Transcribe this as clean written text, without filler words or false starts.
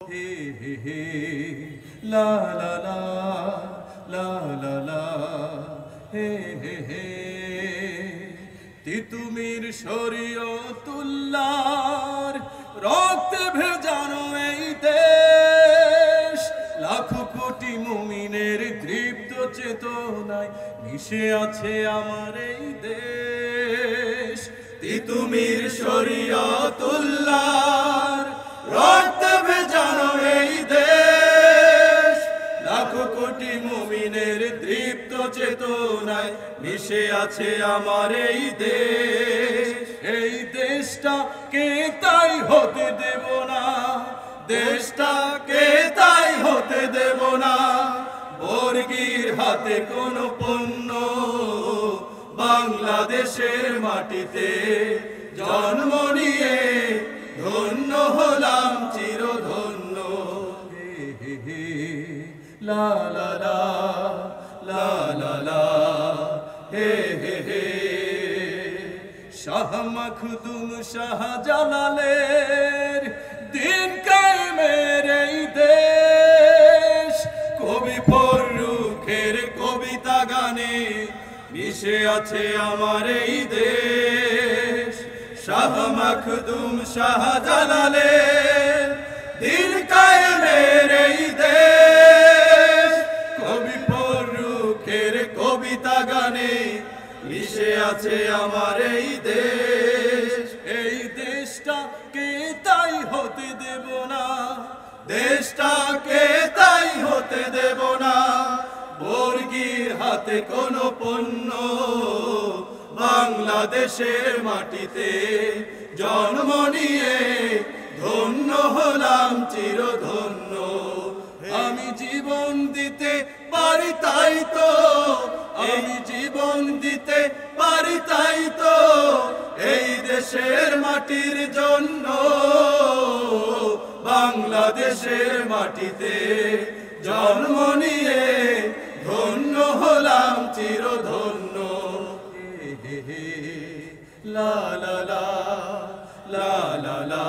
হে হে হে লা লা লা লা লা লা হে হে হে তিতুমির শরীয়তুল্লাহর রক্তে ভেজানো এই দেশ লাখো কোটি মুমিনের দৃপ্ত চেতনায় মিশে আছে আমার এই দেশ তিতুমির শরীয়তুল্লাহর রক্তে ভেজানো এই দেশ লাখো কোটি মুমিনের দৃপ্ত চেতনায় মিশে আছে আমার এই দেশ এই দেশটাকে তাই হতে দেব না দেশটাকে তাই হতে দেব না বর্গীর হাতে কোনো পণ্য বাংলাদেশের মাটিতে জন্ম নিয়ে ধন্য হলাম চিরধন্য হে হে হে লা লা লা লা লা লা হে হে হে শাহ মখদুম শাহজালালের দিন কায়েমের এই দেশ কবি ফররুখের কবিতা গানে মিশে আছে আমার এই দেশ শাহ মখদুম শাহজালালের দিন কায়েমের এই দেশ কবি ফররুখের কবিতা গানে মিশে আছে আমার এই দেশ এই দেশটাকে তাই হতে দেব না দেশটাকে তাই হতে দেব না বর্গীর হাতে কোনো পণ্য বাংলাদেশের মাটিতে জন্ম নিয়ে ধন্য হলাম চিরধন্য আমি জীবন দিতে পারি তাই তো আমি জীবন দিতে পারি তাই তো এই দেশের মাটির জন্য বাংলাদেশের মাটিতে জন্ম নিয়ে ধন্য হলাম চিরধন্য হে হে লা লা লা লা লা লা